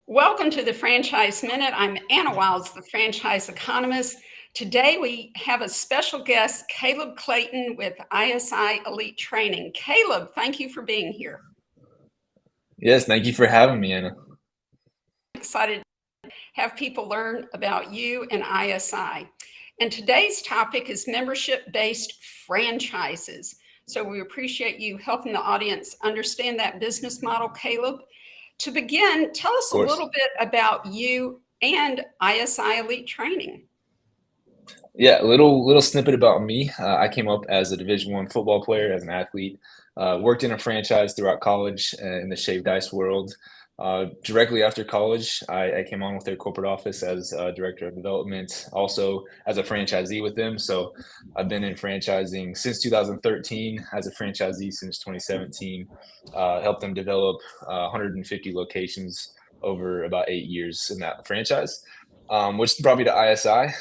Welcome to the Franchise Minute. I'm Anna Wilds, the franchise economist. Today we have a special guest, Caleb Clayton with ISI Elite Training. Caleb, thank you for being here. Yes, thank you for having me, Anna. Excited to have people learn about you and ISI. And today's topic is membership-based franchises. So we appreciate you helping the audience understand that business model, Caleb. To begin, tell us Of a course. little bit about you and ISI Elite Training. Yeah, a little snippet about me. I came up as a Division I football player, as an athlete. Worked in a franchise throughout college in the shaved ice world. Directly after college, I came on with their corporate office as director of development, also as a franchisee with them. So I've been in franchising since 2013, as a franchisee since 2017. Helped them develop 150 locations over about 8 years in that franchise. Which brought me to ISI.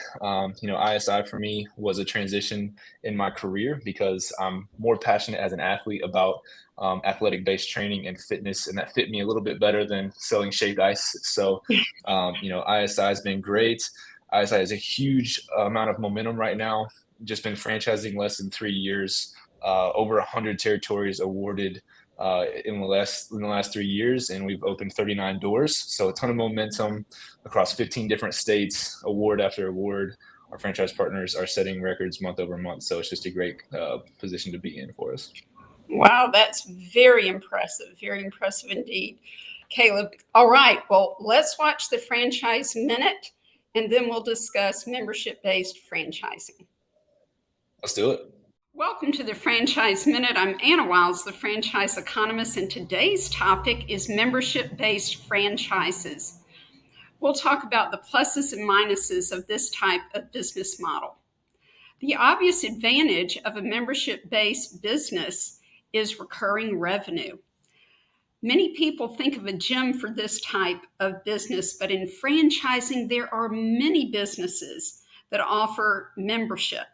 ISI for me was a transition in my career because I'm more passionate as an athlete about athletic-based training and fitness, and that fit me a little bit better than selling shaved ice. So, ISI has been great. ISI has a huge amount of momentum right now. Just been franchising less than 3 years, over 100 territories awarded in the last 3 years, and we've opened 39 doors. So a ton of momentum across 15 different states, award after award. Our franchise partners are setting records month over month, so it's just a great position to be in for us. Wow, that's very impressive indeed, Caleb. All right, well, let's watch the Franchise Minute and then we'll discuss membership based franchising. Let's do it. Welcome to the Franchise Minute. I'm Anna Wilds, the franchise economist, and today's topic is membership based franchises. We'll talk about the pluses and minuses of this type of business model. The obvious advantage of a membership-based business is recurring revenue. Many people think of a gym for this type of business, but in franchising, there are many businesses that offer membership.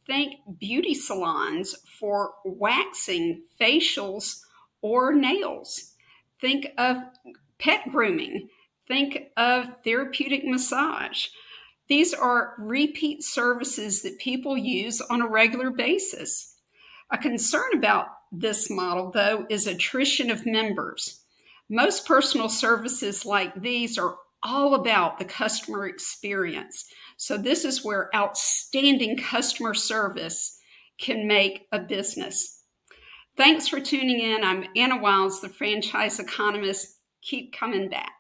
Think beauty salons for waxing, facials, or nails. Think of pet grooming. Think of therapeutic massage. These are repeat services that people use on a regular basis. A concern about this model, though, is attrition of members. Most personal services like these are all about the customer experience. So this is where outstanding customer service can make a business. Thanks for tuning in. I'm Anna Wilds, the franchise economist. Keep coming back.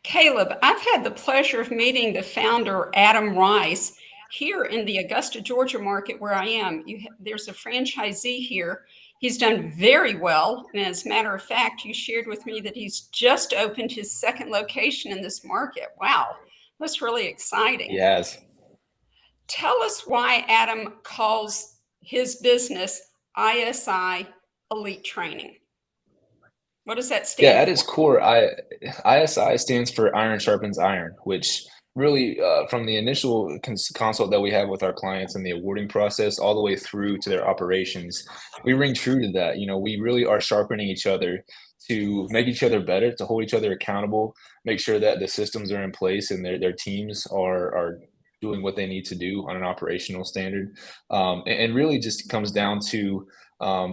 Caleb, I've had the pleasure of meeting the founder, Adam Rice, here in the Augusta, Georgia market where I am. There's a franchisee here. He's done very well. And as a matter of fact, you shared with me that he's just opened his second location in this market. Wow, that's really exciting. Yes. Tell us why Adam calls his business ISI Elite Training. What does that Yeah, stand at for? its core, ISI stands for Iron Sharpens Iron, which really, from the initial consult that we have with our clients and the awarding process, all the way through to their operations, we ring true to that. We really are sharpening each other to make each other better, to hold each other accountable, make sure that the systems are in place and their teams are doing what they need to do on an operational standard. And really just comes down to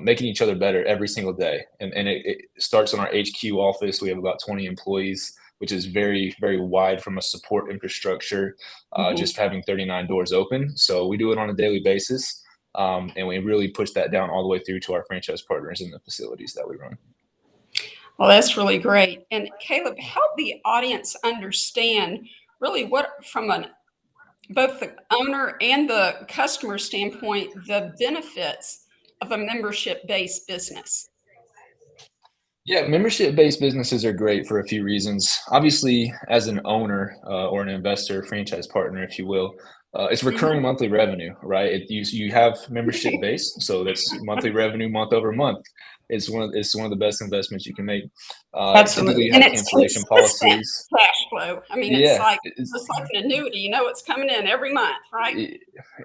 making each other better every single day. And it starts in our HQ office. We have about 20 employees, which is very, very wide from a support infrastructure, Mhm. just having 39 doors open. So we do it on a daily basis. And we really push that down all the way through to our franchise partners in the facilities that we run. Well, that's really great. And Caleb, help the audience understand really what, both the owner and the customer standpoint, the benefits of a membership-based business. Yeah, membership-based businesses are great for a few reasons. Obviously, as an owner or an investor, franchise partner, if you will, it's recurring Mhm. monthly revenue, right? You have membership base, so that's monthly revenue month over month. It's one of the best investments you can make. Absolutely. Typically, you And have it's cancellation consistent policies. cash flow. I mean, it's Yeah, like just like an annuity, you know it's coming in every month, right?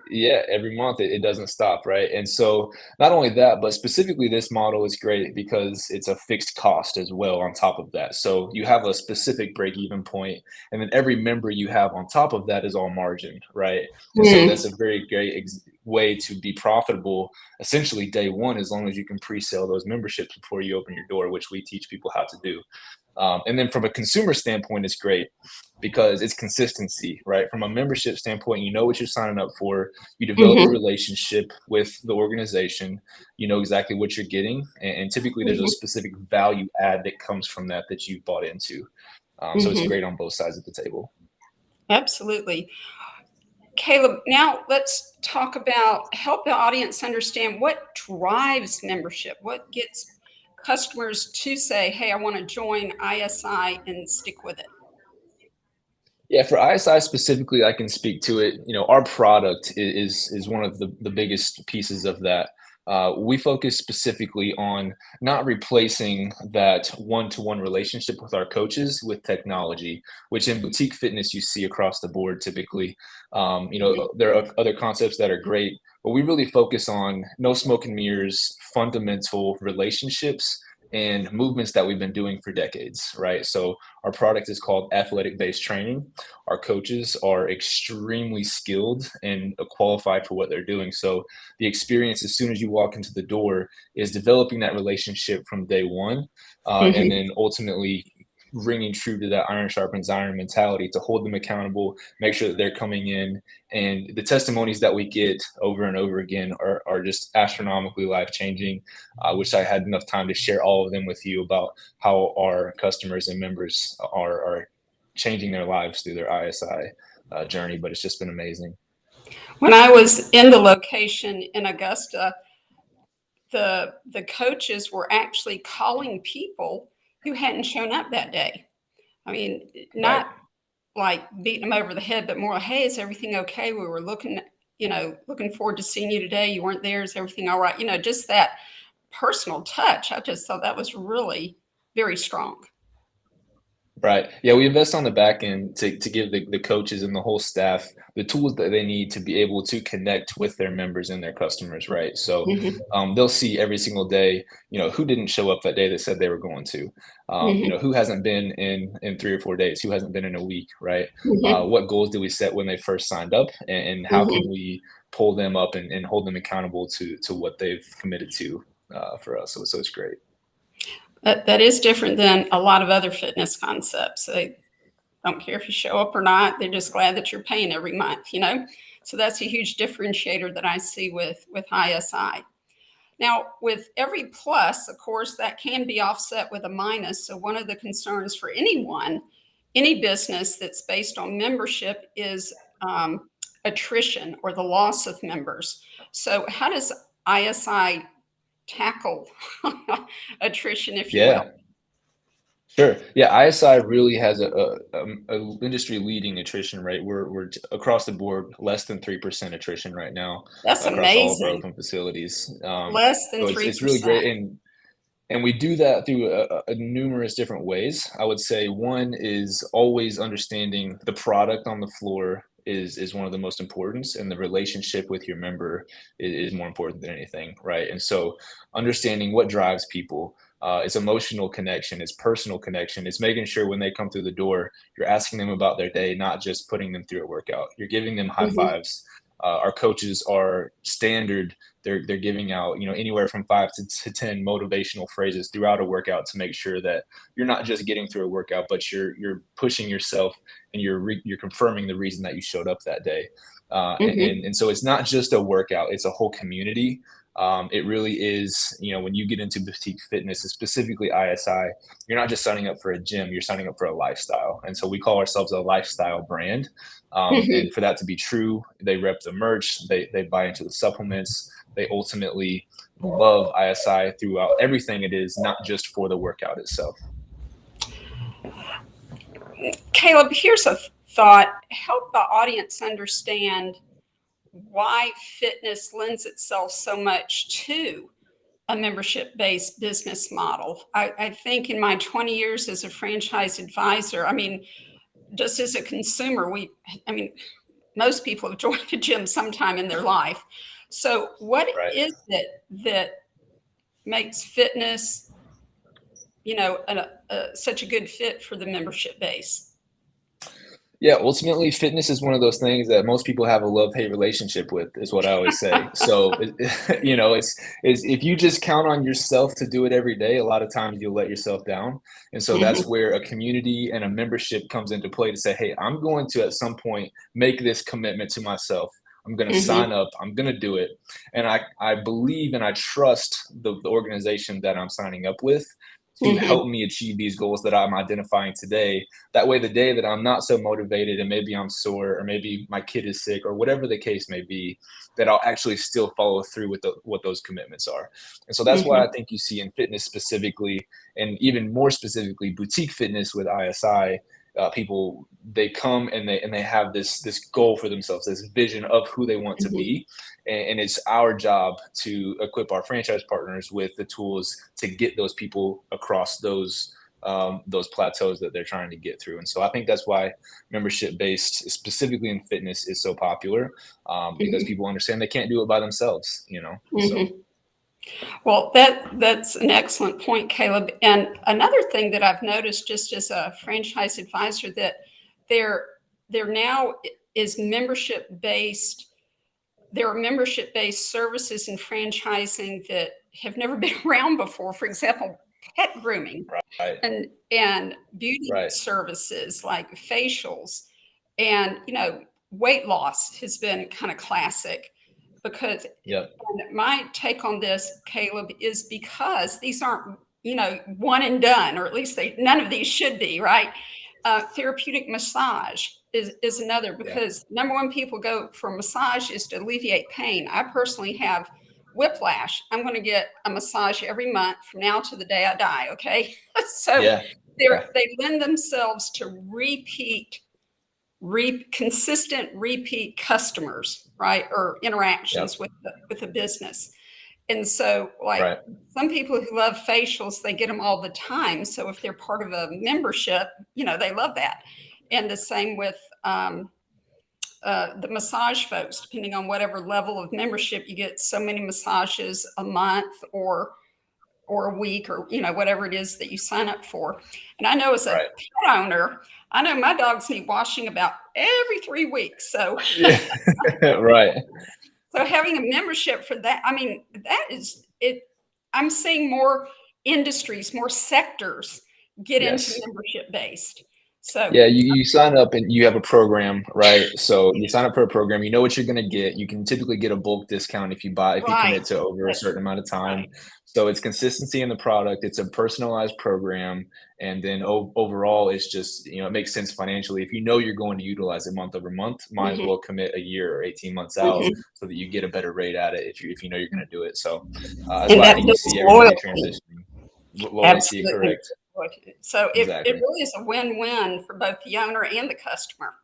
yeah, every month it doesn't stop, right? And so not only that, but specifically this model is great because it's a fixed cost as well on top of that. So you have a specific break even point, and then every member you have on top of that is all margin, right? And so Mm. that's a very great way to be profitable essentially day one, as long as you can pre-sale those memberships before you open your door, which we teach people how to do. And then from a consumer standpoint, it's great because it's consistency, right? From a membership standpoint, you know what you're signing up for. You develop a Hmm. relationship with the organization. You know exactly what you're getting, and typically there's a Hmm. specific value add that comes from that you've bought into. So it's Hmm. great on both sides of the table. Absolutely. Caleb, now let's talk about help the audience understand what drives membership, what gets customers to say, hey, I want to join ISI and stick with it. Yeah, for ISI specifically, I can speak to it. You know, our product is one of the biggest pieces of that. We focus specifically on not replacing that one-to-one relationship with our coaches with technology, which in boutique fitness you see across the board typically. You know, there are other concepts that are great, but we really focus on no smoke and mirrors, fundamental relationships and movements that we've been doing for decades, right? So our product is called athletic based training. Our coaches are extremely skilled and qualified for what they're doing. So the experience as soon as you walk into the door is developing that relationship from day one, and Hmm. then ultimately ringing true to that iron sharpens iron mentality to hold them accountable, make sure that they're coming in. And the testimonies that we get over and over again are just astronomically life changing. I wish I had enough time to share all of them with you about how our customers and members are changing their lives through their ISI journey, but it's just been amazing. When I was in the location in Augusta, the coaches were actually calling people who hadn't shown up that day. I mean, Right. not like beating them over the head, but more like, hey, is everything okay? We were looking forward to seeing you today. You weren't there. Is everything all right? Just that personal touch. I just thought that was really very strong. Right. Yeah, we invest on the back end to give the coaches and the whole staff the tools that they need to be able to connect with their members and their customers, right? So Hmm. they'll see every single day, you know, who didn't show up that day that said they were going to, you Hmm. know, who hasn't been in 3 or 4 days, who hasn't been in a week, right? Hmm. What goals did we set when they first signed up, and how can Hmm. we pull them up and hold them accountable to what they've committed to for us? So it's great. That is different than a lot of other fitness concepts. They don't care if you show up or not. They're just glad that you're paying every month. So that's a huge differentiator that I see with ISI. Now, with every plus, of course, that can be offset with a minus. So one of the concerns for anyone, any business that's based on membership is attrition or the loss of members. So how does ISI tackle attrition, if you will? Yeah. Sure. Yeah, ISI really has a industry leading attrition rate. We're across the board less than 3% attrition right now That's across all of our amazing. open facilities. Less than So it's really 3%. great, and we do that through a numerous different ways. I would say one is always understanding the product on the floor is one of the most important, and the relationship with your member is more important than anything, right? And so understanding what drives people. It's emotional connection, it's personal connection, it's making sure when they come through the door, you're asking them about their day, not just putting them through a workout. You're giving them high Mhm. fives. Our coaches are standard. They're giving out, you know, anywhere from 5 to 10 motivational phrases throughout a workout to make sure that you're not just getting through a workout, but you're pushing yourself, and you're confirming the reason that you showed up that day. Mhm. So it's not just a workout; it's a whole community. It really is, you know, when you get into boutique fitness, specifically ISI, you're not just signing up for a gym, you're signing up for a lifestyle. And so we call ourselves a lifestyle brand. And Mhm. for that to be true, they rep the merch, they buy into the supplements, they ultimately love ISI throughout everything it is, not just for the workout itself. Caleb, here's a thought. Help the audience understand why fitness lends itself so much to a membership-based business model. I think in my 20 years as a franchise advisor, I mean, just as a consumer, most people have joined a gym sometime in their life. So what Right. is it that makes fitness, such a good fit for the membership base? Yeah, ultimately, fitness is one of those things that most people have a love-hate relationship with, is what I always say. So, it's if you just count on yourself to do it every day, a lot of times you'll let yourself down. And so that's Mhm, where a community and a membership comes into play to say, hey, I'm going to at some point make this commitment to myself. I'm going to sign mhm, up. I'm going to do it. And I believe and I trust the organization that I'm signing up with to mhm, help me achieve these goals that I'm identifying today. That way, the day that I'm not so motivated and maybe I'm sore or maybe my kid is sick or whatever the case may be, that I'll actually still follow through with what those commitments are. And so that's why I mhm, think you see in fitness specifically, and even more specifically, boutique fitness with ISI. People, they come and they have this goal for themselves, this vision of who they want to mhm, be, and it's our job to equip our franchise partners with the tools to get those people across those plateaus that they're trying to get through. And so I think that's why membership based, specifically in fitness, is so popular, because mhm, people understand they can't do it by themselves. So mhm. Well, that's an excellent point, Caleb. And another thing that I've noticed just as a franchise advisor that there there now is membership based. There are membership based services in franchising that have never been around before. For example, pet grooming right, and beauty right, services like facials, and weight loss has been kind of classic because yep, and my take on this, Caleb, is because these aren't, one and done, or at least none of these should be, right? Therapeutic massage is another, yeah, because number one, people go for massage is to alleviate pain. I personally have whiplash. I'm going to get a massage every month from now to the day I die. Okay. So yeah, yeah, they lend themselves to consistent repeat customers, right? Or yep, interactions with the business. And so, like, right, some people who love facials, they get them all the time. So if they're part of a membership, they love that. And the same with the massage folks, depending on whatever level of membership, you get so many massages a month or a week, or whatever it is that you sign up for. And I know as a right, pet owner, I know my dogs need washing about every 3 weeks. So yeah, right, so having a membership for that, I mean, that is it. I'm seeing more industries, more sectors get into yes. membership based. So Yeah, you sign up and you have a program, right? So you sign up for a program, you know what you're gonna get. You can typically get a bulk discount if you right, commit to over a that's certain amount of time. right. So it's consistency in the product, it's a personalized program, and then overall, it's just, it makes sense financially. If you know you're going to utilize it month over month, might as Hmm. well commit a year or 18 months out Hmm. so that you get a better rate at it if you know you're gonna do it. So that's And why I that think you builds see everybody loyalty. transitioning. Loyalty, Absolutely. correct. So it Exactly. really is a win-win for both the owner and the customer.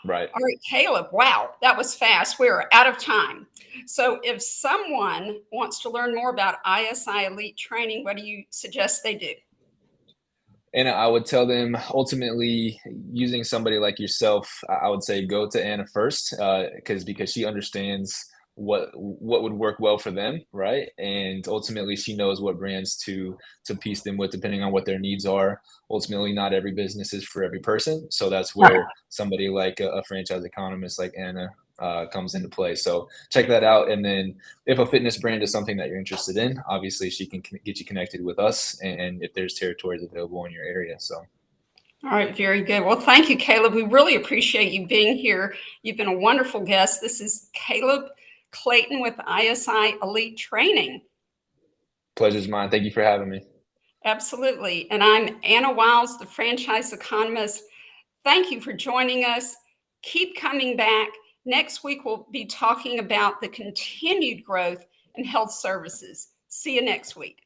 Right. All right, Caleb, wow, that was fast. We're out of time. So if someone wants to learn more about ISI Elite Training, what do you suggest they do? And I would tell them ultimately using somebody like yourself, I would say go to Anna first, because she understands what would work well for them, right? And ultimately she knows what brands to piece them with depending on what their needs are. Ultimately, not every business is for every person. So that's where somebody like a franchise economist like Anna comes into play. So check that out. And then if a fitness brand is something that you're interested in, obviously she can get you connected with us, and if there's territories available in your area. So All right, very good. Well, thank you, Caleb. We really appreciate you being here. You've been a wonderful guest. This is Caleb Clayton with ISI Elite Training. pleasure's mine. Thank you for having me. Absolutely. And I'm Anna Wiles, the franchise economist. Thank you for joining us. Keep coming back. Next week, we'll be talking about the continued growth in health services. See you next week.